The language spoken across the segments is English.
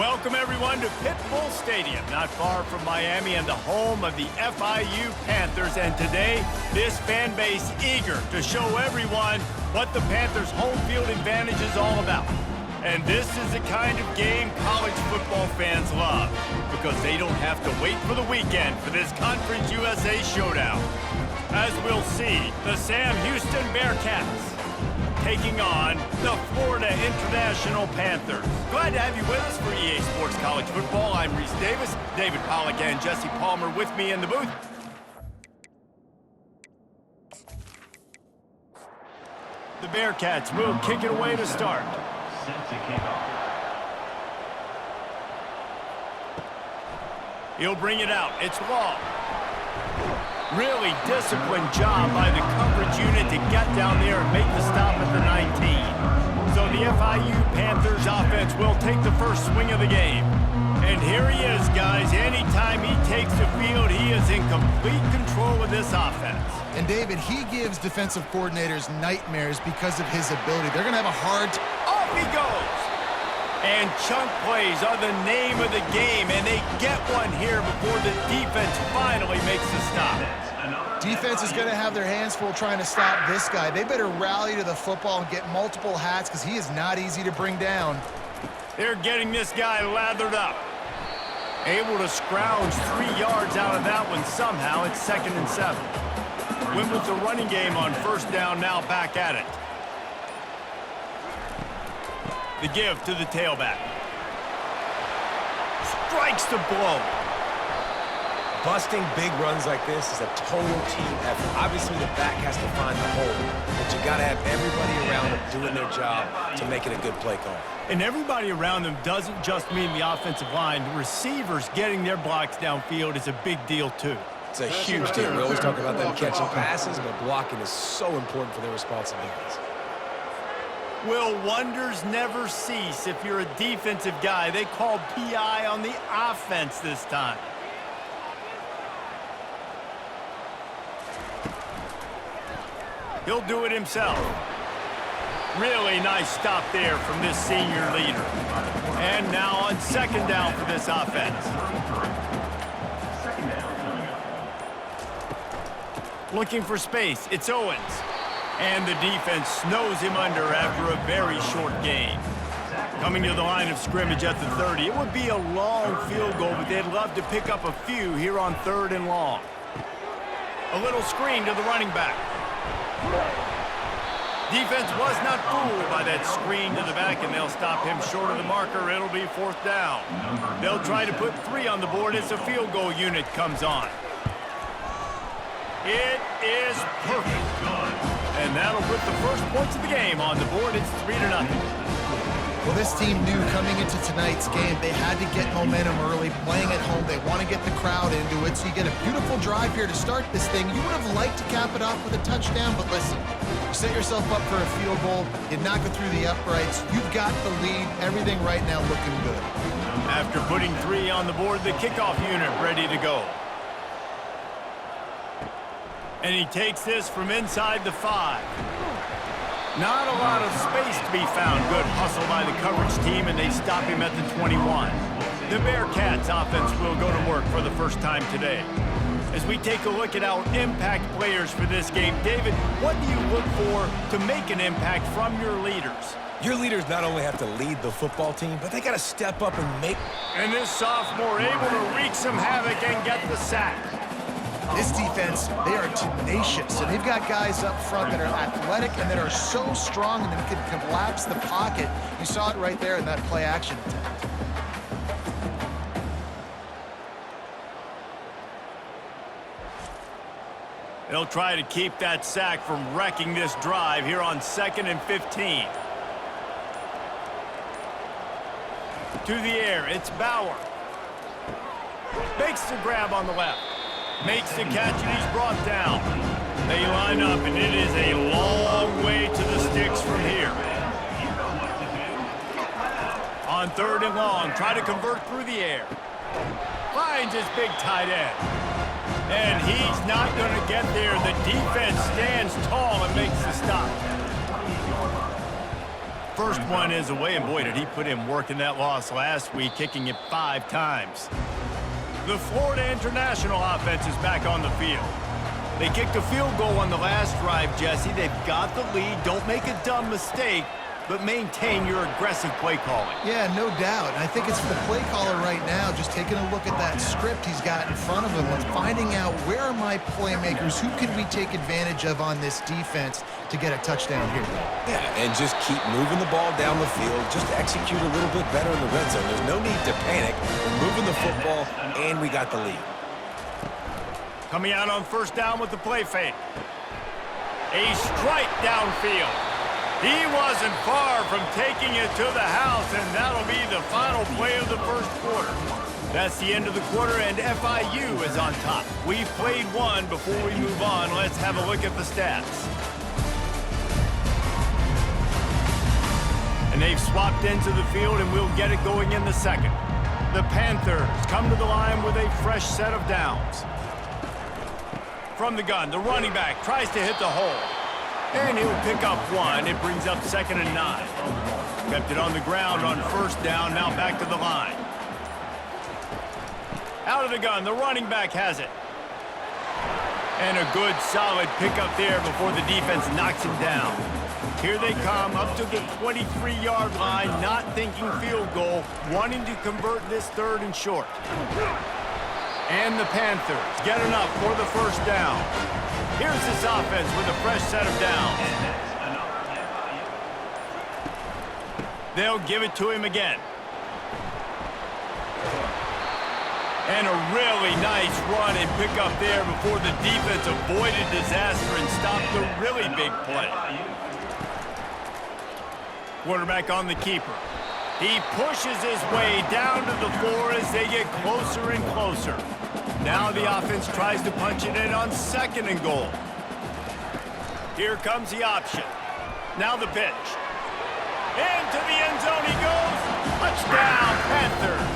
Welcome, everyone, to Pitbull Stadium, not far from Miami and the home of the FIU Panthers. And today, this fan base eager to show everyone what the Panthers' home field advantage is all about. And this is the kind of game college football fans love, because they don't have to wait for the weekend for this Conference USA showdown. As we'll see, the Sam Houston Bearcats taking on the Florida International Panthers. Glad to have you with us for EA Sports College Football. I'm Reese Davis, David Pollack and Jesse Palmer with me in the booth. The Bearcats will kick it away to start. He'll bring it out. It's Law. Really disciplined job by the coverage unit to get down there and make the stop at the 19. So the FIU Panthers offense will take the first swing of the game. And here he is, guys. Anytime he takes the field, he is in complete control of this offense. And David, he gives defensive coordinators nightmares because of his ability. They're going to have a hard time. Off he goes. And chunk plays are the name of the game, and they get one here before the defense finally makes the stop. Defense is going to have their hands full trying to stop this guy. They better rally to the football and get multiple hats because he is not easy to bring down. They're getting this guy lathered up. Able to scrounge 3 yards out of that one somehow. It's 2nd and 7. Went with the running game on first down, now back at it. The give to the tailback. Strikes the blow. Busting big runs like this is a total team effort. Obviously, the back has to find the hole, but you got to have everybody around them doing their job to make it a good play call. And everybody around them doesn't just mean the offensive line. The receivers getting their blocks downfield is a big deal, too. It's a huge deal. We always talk about them catching passes, but blocking is so important for their responsibilities. Will wonders never cease if you're a defensive guy? They called PI on the offense this time. He'll do it himself. Really nice stop there from this senior leader. And now on 2nd down for this offense. Looking for space. It's Owens. And the defense snows him under after a very short gain. Coming to the line of scrimmage at the 30. It would be a long field goal, but they'd love to pick up a few here on 3rd and long. A little screen to the running back. Defense was not fooled by that screen to the back, and they'll stop him short of the marker. It'll be 4th down. They'll try to put 3 on the board as the field goal unit comes on. It is perfect. And that'll put the first points of the game on the board. It's 3-0. Well, this team knew coming into tonight's game they had to get momentum early, playing at home. They want to get the crowd into it, so you get a beautiful drive here to start this thing. You would have liked to cap it off with a touchdown, but listen, you set yourself up for a field goal, you knock it through the uprights, you've got the lead, everything right now looking good. After putting 3 on the board, the kickoff unit ready to go. And he takes this from inside the 5. Not a lot of space to be found. Good hustle by the coverage team, and they stop him at the 21. The Bearcats offense will go to work for the first time today. As we take a look at our impact players for this game, David, what do you look for to make an impact from your leaders? Your leaders not only have to lead the football team, but they got to step up and make... And this sophomore able to wreak some havoc and get the sack. This defense, they are tenacious, and they've got guys up front that are athletic and that are so strong and that can collapse the pocket. You saw it right there in that play-action attempt. They'll try to keep that sack from wrecking this drive here on 2nd and 15. To the air, it's Bauer. Makes the grab on the left. Makes the catch, and he's brought down. They line up, and it is a long way to the sticks from here. On 3rd and long, try to convert through the air. Finds his big tight end. And he's not going to get there. The defense stands tall and makes the stop. First one is away, and boy, did he put in work in that loss last week, kicking it 5 times. The Florida International offense is back on the field. They kicked a field goal on the last drive, Jesse. They've got the lead. Don't make a dumb mistake, but maintain your aggressive play calling. Yeah, no doubt. And I think it's for the play caller right now, just taking a look at that script he's got in front of him and finding out where are my playmakers, who can we take advantage of on this defense to get a touchdown here. Yeah, and just keep moving the ball down the field. Just execute a little bit better in the red zone. There's no need to panic. We're moving the football, and we got the lead. Coming out on first down with the play fake. A strike downfield. He wasn't far from taking it to the house, and that'll be the final play of the first quarter. That's the end of the quarter, and FIU is on top. We've played one. Before we move on, let's have a look at the stats. And they've swapped into the field, and we'll get it going in the second. The Panthers come to the line with a fresh set of downs. From the gun, the running back tries to hit the hole. And he'll pick up one. It brings up 2nd and 9. Kept it on the ground on first down, now back to the line. Out of the gun, the running back has it. And a good, solid pickup there before the defense knocks him down. Here they come up to the 23-yard line, not thinking field goal, wanting to convert this 3rd and short. And the Panthers get enough for the first down. Here's this offense with a fresh set of downs. They'll give it to him again. And a really nice run and pick up there before the defense avoided disaster and stopped the really big play. Quarterback on the keeper. He pushes his way down to the floor as they get closer and closer. Now the offense tries to punch it in on 2nd and goal. Here comes the option. Now the pitch. Into the end zone he goes. Touchdown, Panthers.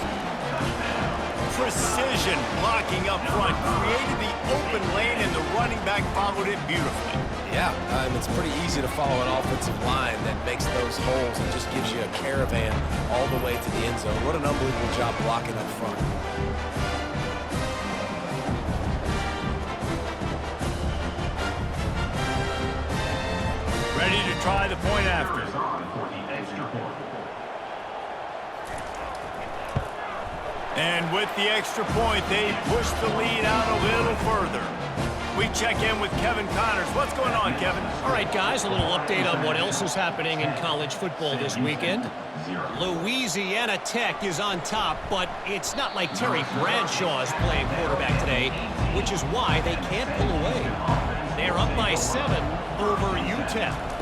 Precision blocking up front created the open lane, and the running back followed it beautifully. Yeah, it's pretty easy to follow an offensive line that makes those holes and just gives you a caravan all the way to the end zone. What an unbelievable job blocking up front. Ready to try the point after. And with the extra point, they push the lead out a little further. We check in with Kevin Connors. What's going on, Kevin? All right, guys, a little update on what else is happening in college football this weekend. Louisiana Tech is on top, but it's not like Terry Bradshaw is playing quarterback today, which is why they can't pull away. They're up by 7 over UTEP.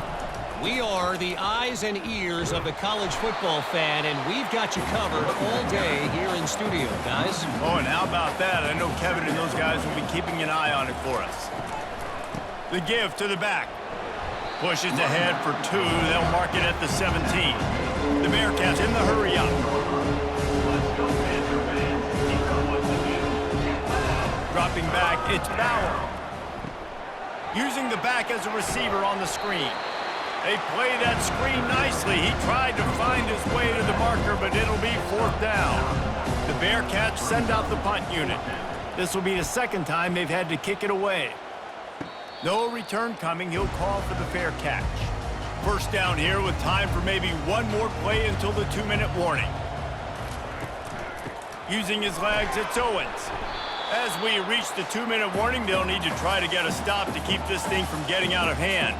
We are the eyes and ears of the college football fan, and we've got you covered all day here in studio, guys. Oh, and how about that? I know Kevin and those guys will be keeping an eye on it for us. The give to the back. Pushes ahead for 2. They'll mark it at the 17. The Bearcats in the hurry up. Dropping back, it's Bauer. Using the back as a receiver on the screen. They play that screen nicely. He tried to find his way to the marker, but it'll be 4th down. The Bearcats send out the punt unit. This will be the 2nd time they've had to kick it away. No return coming. He'll call for the fair catch. First down here with time for maybe one more play until the 2-minute warning. Using his legs, it's Owens. As we reach the 2-minute warning, they'll need to try to get a stop to keep this thing from getting out of hand.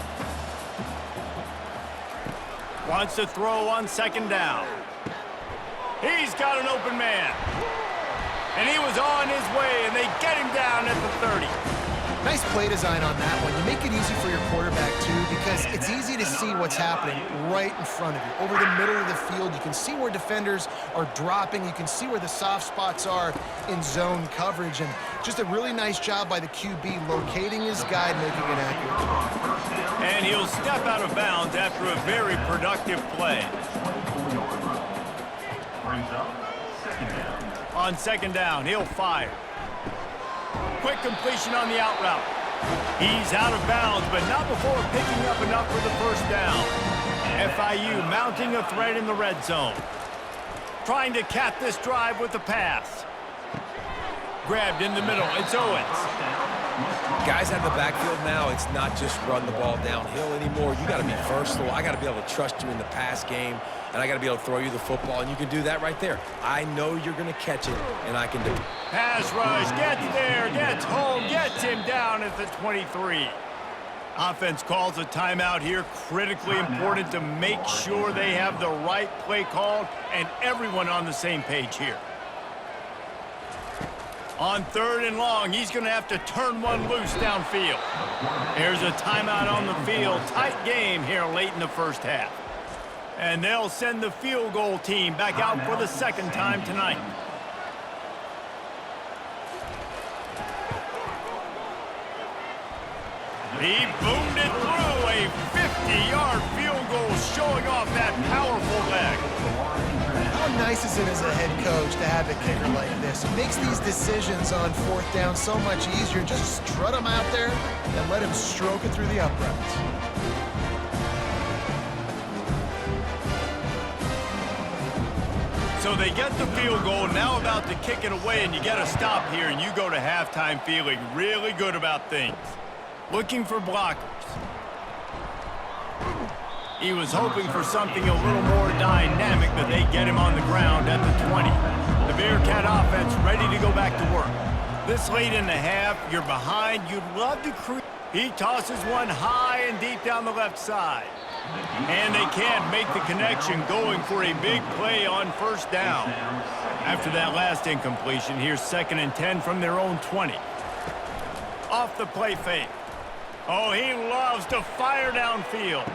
Wants to throw on 2nd down. He's got an open man. And he was on his way, and they get him down at the 30. Nice play design on that one. You make it easy for your quarterback, too, because it's easy to see what's happening right in front of you. Over the middle of the field, you can see where defenders are dropping. You can see where the soft spots are in zone coverage. And just a really nice job by the QB locating his guy and making an accurate throw. And he'll step out of bounds after a very productive play. On 2nd down, he'll fire. Quick completion on the out route. He's out of bounds, but not before picking up enough for the first down. FIU mounting a threat in the red zone. Trying to cap this drive with the pass. Grabbed in the middle. It's Owens. Guys out of the backfield now, it's not just run the ball downhill anymore. You got to be versatile. I got to be able to trust you in the pass game, and I got to be able to throw you the football, and you can do that right there. I know you're going to catch it, and I can do it. Pass rush, gets there, gets home, gets him down at the 23. Offense calls a timeout here. Critically important to make sure they have the right play called and everyone on the same page here. On 3rd and long, he's going to have to turn one loose downfield. There's a timeout on the field. Tight game here late in the first half. And they'll send the field goal team back out for the second time tonight. He boomed it through. A 50-yard field goal showing off that powerful leg. How nice is it as a head coach to have a kicker like this? It makes these decisions on 4th down so much easier. Just strut him out there and let him stroke it through the uprights. So they get the field goal, now about to kick it away, and you get a stop here, and you go to halftime feeling really good about things. Looking for blockers. He was hoping for something a little more dynamic, but they get him on the ground at the 20. The Bearcat offense ready to go back to work. This late in the half, you're behind. You'd love to create. He tosses one high and deep down the left side. And they can't make the connection, going for a big play on 1st down. After that last incompletion, here's 2nd and 10 from their own 20. Off the play fake. Oh, he loves to fire downfield.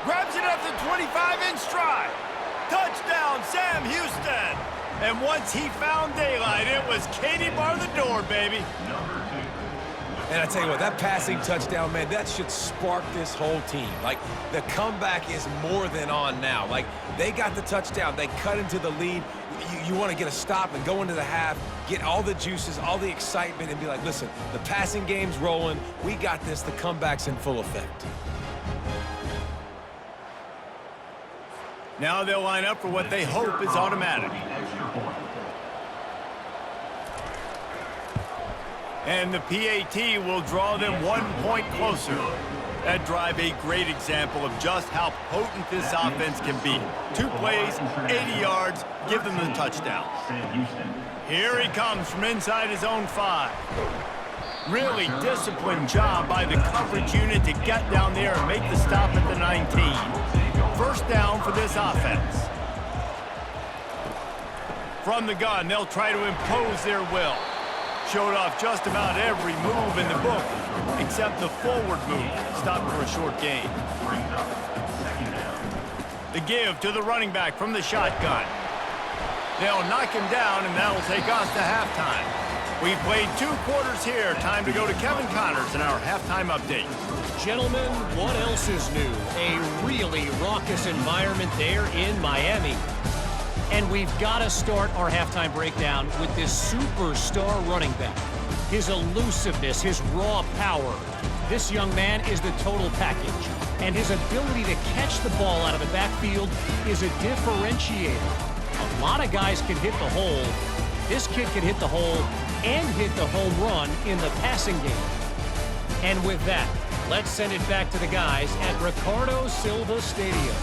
Grabs it at the 25 in stride. Touchdown, Sam Houston. And once he found daylight, it was Katie bar the door, baby. And I tell you what, that passing touchdown, man, that should spark this whole team. Like, the comeback is more than on now. Like, they got the touchdown. They cut into the lead. You want to get a stop and go into the half, get all the juices, all the excitement, and be like, listen, the passing game's rolling. We got this. The comeback's in full effect. Now they'll line up for what they hope is automatic. And the PAT will draw them 1 point closer. That drive a great example of just how potent this offense can be. 2 plays, 80 yards, give them the touchdown. Here he comes from inside his own 5. Really disciplined job by the coverage unit to get down there and make the stop at the 19. 1st down for this offense. From the gun, they'll try to impose their will. Showed off just about every move in the book, except the forward move. Stopped for a short gain. The give to the running back from the shotgun. They'll knock him down, and that'll take us to halftime. We've played 2 quarters here. Time to go to Kevin Connors in our halftime update. Gentlemen, what else is new? A really raucous environment there in Miami. And we've got to start our halftime breakdown with this superstar running back. His elusiveness, his raw power. This young man is the total package. And his ability to catch the ball out of the backfield is a differentiator. A lot of guys can hit the hole. This kid can hit the hole and hit the home run in the passing game. And with that, let's send it back to the guys at Ricardo Silva Stadium.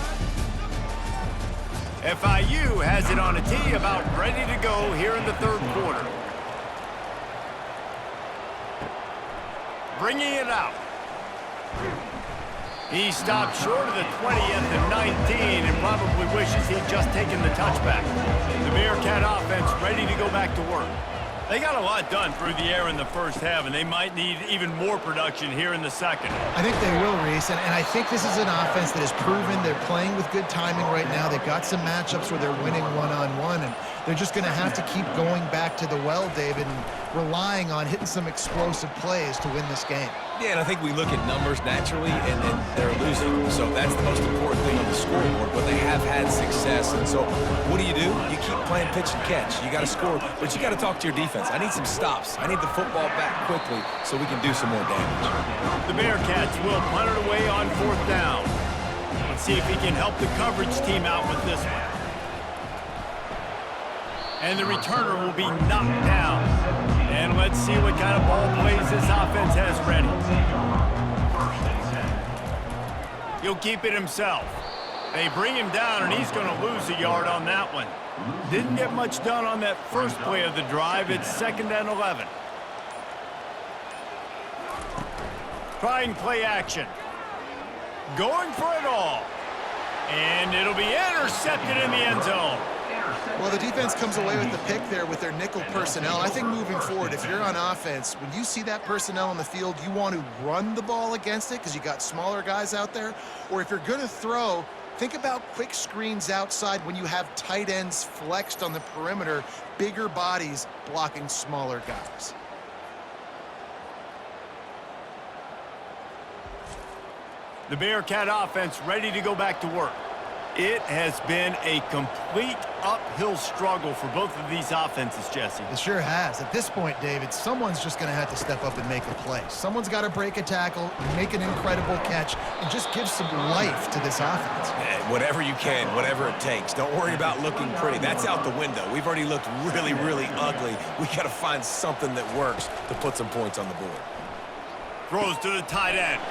FIU has it on a tee, about ready to go here in the 3rd quarter. Bringing it out. He stopped short of the 20 at the 19 and probably wishes he'd just taken the touchback. The Bearcat offense ready to go back to work. They got a lot done through the air in the first half, and they might need even more production here in the second. I think they will, Reese, and I think this is an offense that has proven they're playing with good timing right now. They've got some matchups where they're winning one-on-one, and they're just going to have to keep going back to the well, David, and relying on hitting some explosive plays to win this game. Yeah, and I think we look at numbers naturally, and they're losing. So that's the most important thing on the scoreboard, but they have had success. And so what do? You keep playing pitch and catch. You got to score, but you got to talk to your defense. I need some stops. I need the football back quickly so we can do some more damage. The Bearcats will punt it away on 4th down. Let's see if he can help the coverage team out with this one. And the returner will be knocked down. And let's see what kind of ball plays this offense has ready. He'll keep it himself. They bring him down, and he's going to lose a yard on that one. Didn't get much done on that first play of the drive. It's 2nd and 11. Trying play action. Going for it all. And it'll be intercepted in the end zone. Well, the defense comes away with the pick there with their nickel personnel. I think moving forward, if you're on offense, when you see that personnel on the field, you want to run the ball against it because you got smaller guys out there. Or if you're going to throw, think about quick screens outside when you have tight ends flexed on the perimeter, bigger bodies blocking smaller guys. The Bearcat offense ready to go back to work. It has been a complete uphill struggle for both of these offenses, Jesse. It sure has. At this point, David, someone's just going to have to step up and make a play. Someone's got to break a tackle, make an incredible catch, and just give some life to this offense. Whatever you can, whatever it takes. Don't worry about looking pretty. That's out the window. We've already looked really, really ugly. We got to find something that works to put some points on the board. Throws to the tight end.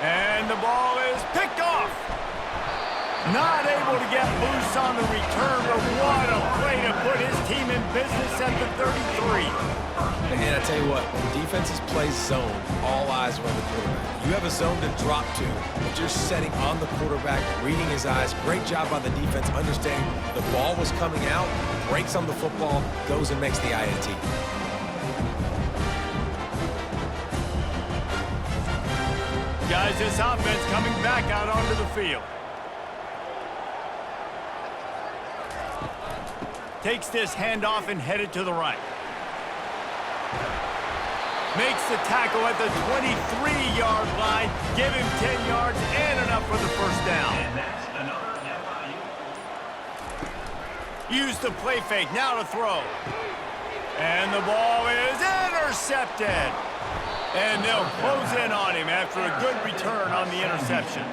And the ball is picked off. Not able to get loose on the return, but what a play to put his team in business at the 33. And I tell you what, when defenses play zone, all eyes are on the quarterback. You have a zone to drop to, but you're setting on the quarterback, reading his eyes. Great job by the defense, understanding the ball was coming out, breaks on the football, goes and makes the INT. Guys, this offense coming back out onto the field. Takes this handoff and headed to the right. Makes the tackle at the 23-yard line. Give him 10 yards and enough for the first down. And that's another FIU. Use the play fake, now to throw. And the ball is intercepted. And they'll close in on him after a good return on the interception.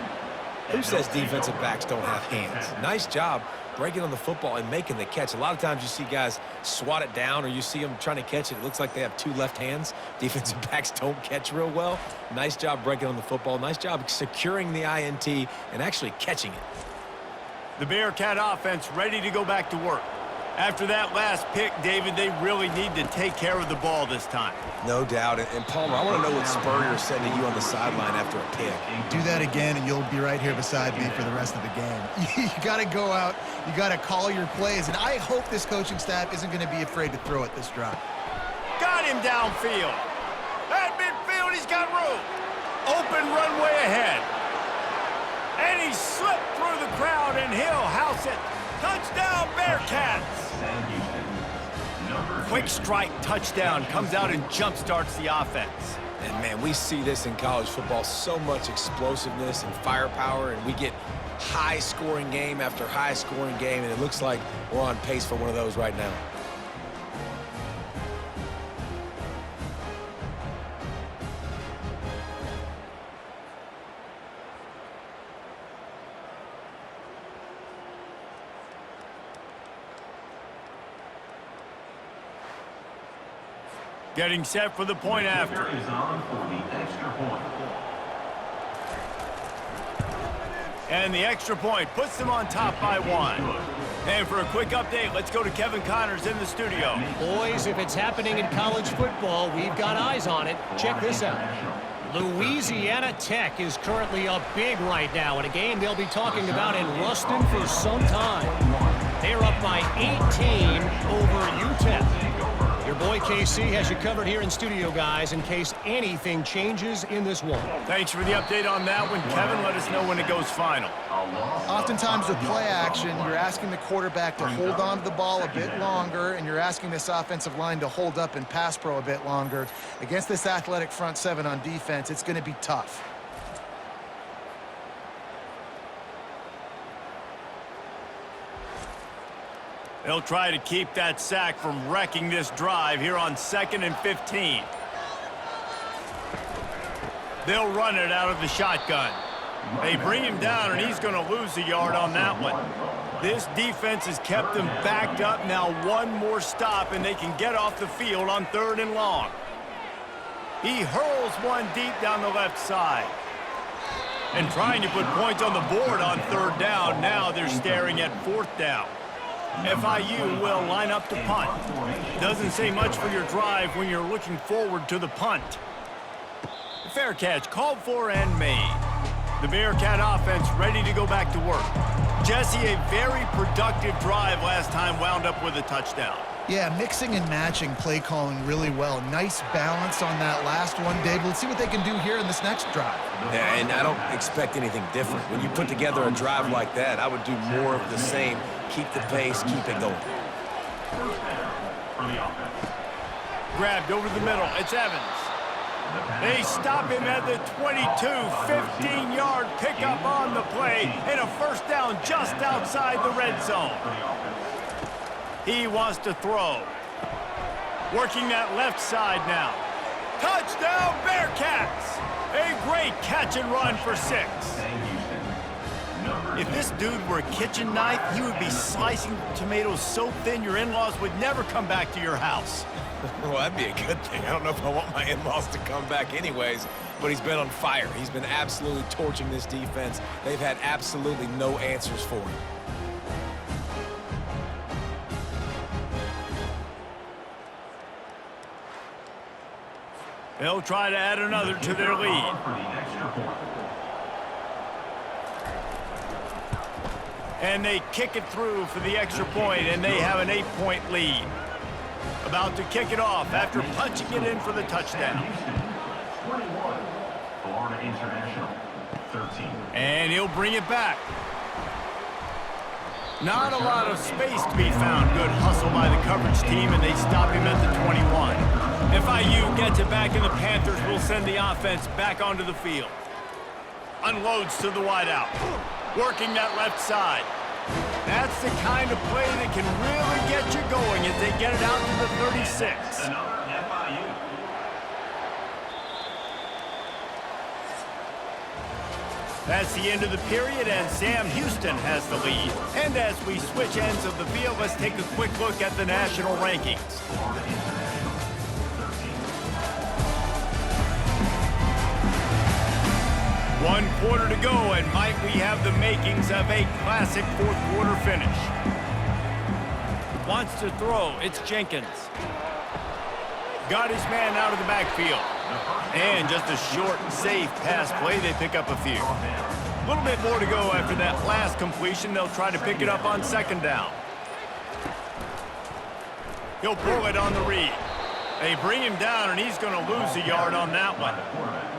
Who says defensive backs don't have hands? Nice job breaking on the football and making the catch. A lot of times you see guys swat it down or you see them trying to catch it. It looks like they have two left hands. Defensive backs don't catch real well. Nice job breaking on the football. Nice job securing the INT and actually catching it. The Bearcat offense ready to go back to work. After that last pick, David, they really need to take care of the ball this time. No doubt. And Palmer, I want to know what Spurrier said to you on the sideline after a pick. Do that again, and you'll be right here beside me for the rest of the game. You got to go out. You got to call your plays, and I hope this coaching staff isn't going to be afraid to throw it this drive. Got him downfield. At midfield, he's got room. Open runway ahead. And he slipped through the crowd, and he'll house it. Touchdown, Bearcats! Quick strike touchdown comes out and jump starts the offense. And, man, we see this in college football, so much explosiveness and firepower, and we get high-scoring game after high-scoring game, and it looks like we're on pace for one of those right now. Getting set for the point after. Is on for the extra point. And the extra point puts them on top by 1. And for a quick update, let's go to Kevin Connors in the studio. Boys, if it's happening in college football, we've got eyes on it. Check this out. Louisiana Tech is currently up big right now in a game they'll be talking about in Ruston for some time. They're up by 18 over UTEP. Your boy KC has you covered here in studio, guys, in case anything changes in this one. Thanks for the update on that one, Kevin. Let us know when it goes final. Oftentimes with play action, you're asking the quarterback to hold on to the ball a bit longer, and you're asking this offensive line to hold up and pass pro a bit longer. Against this athletic front seven on defense, it's going to be tough. They'll try to keep that sack from wrecking this drive here on 2nd and 15. They'll run it out of the shotgun. They bring him down, and he's going to lose a yard on that one. This defense has kept them backed up. Now one more stop, and they can get off the field on 3rd and long. He hurls one deep down the left side. And trying to put points on the board on 3rd down. Now they're staring at 4th down. FIU will line up to punt. Doesn't say much for your drive when you're looking forward to the punt. Fair catch called for and made. The Bearcat offense ready to go back to work. Jesse, a very productive drive last time wound up with a touchdown. Yeah, mixing and matching play calling really well. Nice balance on that last one, Dave. Let's see what they can do here in this next drive. Yeah, and I don't expect anything different. When you put together a drive like that, I would do more of the same. Keep the pace, keep it going. Grabbed over the middle. It's Evans. They stop him at the 22, 15-yard pickup on the play, and a 1st down just outside the red zone. He wants to throw. Working that left side now. Touchdown, Bearcats! A great catch and run for 6. If this dude were a kitchen knife, he would be slicing tomatoes so thin your in-laws would never come back to your house. Well, that'd be a good thing. I don't know if I want my in-laws to come back anyways, but he's been on fire. He's been absolutely torching this defense. They've had absolutely no answers for him. They'll try to add another to their lead. And they kick it through for the extra point, and they have an 8-point lead. About to kick it off after punching it in for the touchdown. 21, Florida International, 13. And he'll bring it back. Not a lot of space to be found. Good hustle by the coverage team, and they stop him at the 21. FIU gets it back, and the Panthers will send the offense back onto the field. Unloads to the wideout. Working that left side. That's the kind of play that can really get you going as they get it out to the 36. Another FIU. That's the end of the period, and Sam Houston has the lead. And as we switch ends of the field, let's take a quick look at the national rankings. Florida International, 13. 1 quarter to go, and might we have the makings of a classic 4th quarter finish. Wants to throw. It's Jenkins. Got his man out of the backfield. And just a short, safe pass play. They pick up a few. A little bit more to go after that last completion. They'll try to pick it up on 2nd down. He'll pull it on the read. They bring him down, and he's going to lose a yard on that one.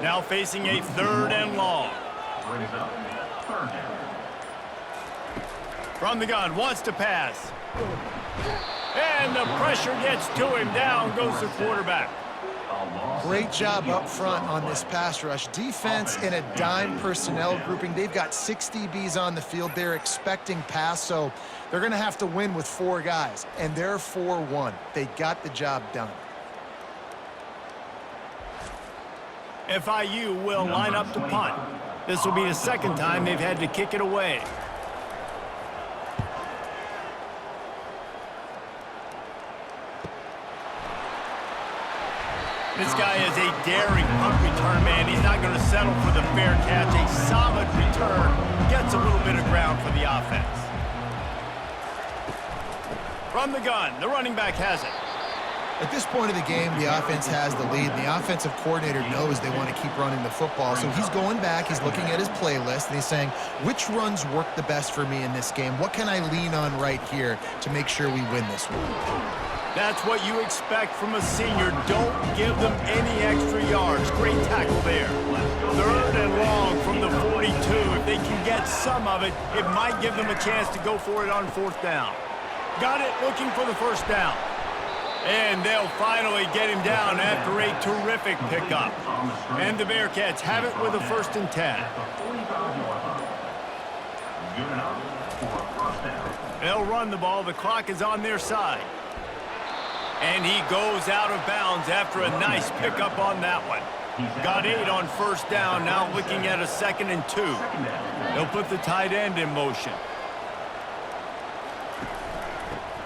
Now facing a 3rd and long. Brings up 3rd down. From the gun, wants to pass. And the pressure gets to him. Down goes the quarterback. Great job up front on this pass rush. Defense in a dime personnel grouping. They've got 6 DBs on the field. They're expecting pass, so they're going to have to win with 4 guys. And they're 4-1. They got the job done. FIU will line up to punt. This will be the 2nd time they've had to kick it away. This guy is a daring punt return man. He's not going to settle for the fair catch. A solid return. Gets a little bit of ground for the offense. From the gun, the running back has it. At this point of the game, the offense has the lead. The offensive coordinator knows they want to keep running the football. So he's going back, he's looking at his playlist, and he's saying, which runs work the best for me in this game? What can I lean on right here to make sure we win this one? That's what you expect from a senior. Don't give them any extra yards. Great tackle there. 3rd and long from the 42. If they can get some of it, it might give them a chance to go for it on 4th down. Got it, looking for the 1st down. And they'll finally get him down after a terrific pickup. And the Bearcats have it with a 1st and 10. Good enough for a 1st down. They'll run the ball. The clock is on their side. And he goes out of bounds after a nice pickup on that one. Got 8 on first down, now looking at a 2nd and 2. They'll put the tight end in motion.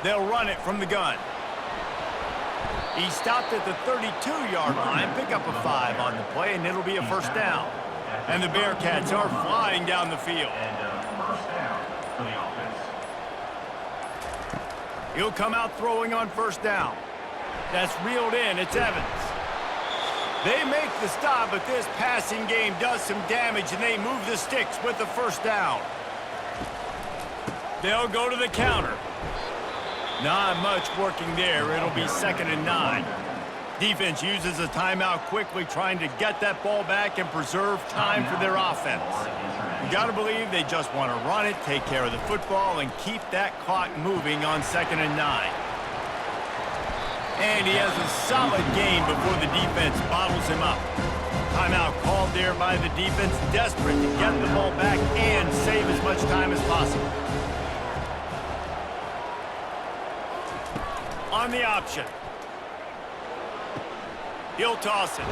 They'll run it from the gun. He stopped at the 32-yard line, pick up a 5 on the play, and it'll be a first down. And the Bearcats are flying down the field. First down for the offense. He'll come out throwing on first down. That's reeled in. It's Evans. They make the stop, but this passing game does some damage, and they move the sticks with the first down. They'll go to the counter. Not much working there. It'll be 2nd and 9. Defense uses a timeout quickly, trying to get that ball back and preserve time for their offense. You got to believe they just want to run it, take care of the football, and keep that clock moving on 2nd and 9. And he has a solid gain before the defense bottles him up. Timeout called there by the defense, desperate to get the ball back and save as much time as possible. On the option. He'll toss it.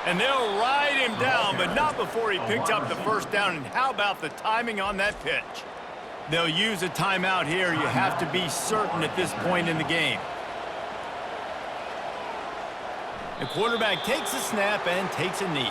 And they'll ride him down, but not before he picked up the first down. And how about the timing on that pitch? They'll use a timeout here. You have to be certain at this point in the game. The quarterback takes a snap and takes a knee.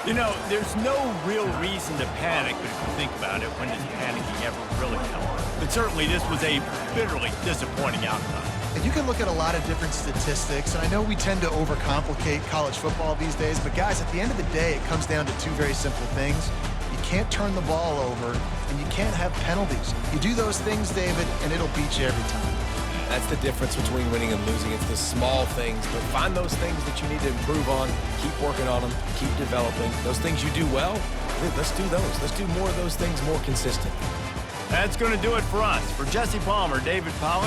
You know, there's no real reason to panic, but if you think about it, when does panicking ever really help? But certainly this was a bitterly disappointing outcome. And you can look at a lot of different statistics, and I know we tend to overcomplicate college football these days, but guys, at the end of the day, it comes down to 2 very simple things. You can't turn the ball over, and you can't have penalties. You do those things, David, and it'll beat you every time. That's the difference between winning and losing. It's the small things, but find those things that you need to improve on. Keep working on them. Keep developing. Those things you do well, let's do those. Let's do more of those things more consistently. That's going to do it for us. For Jesse Palmer, David Pollack,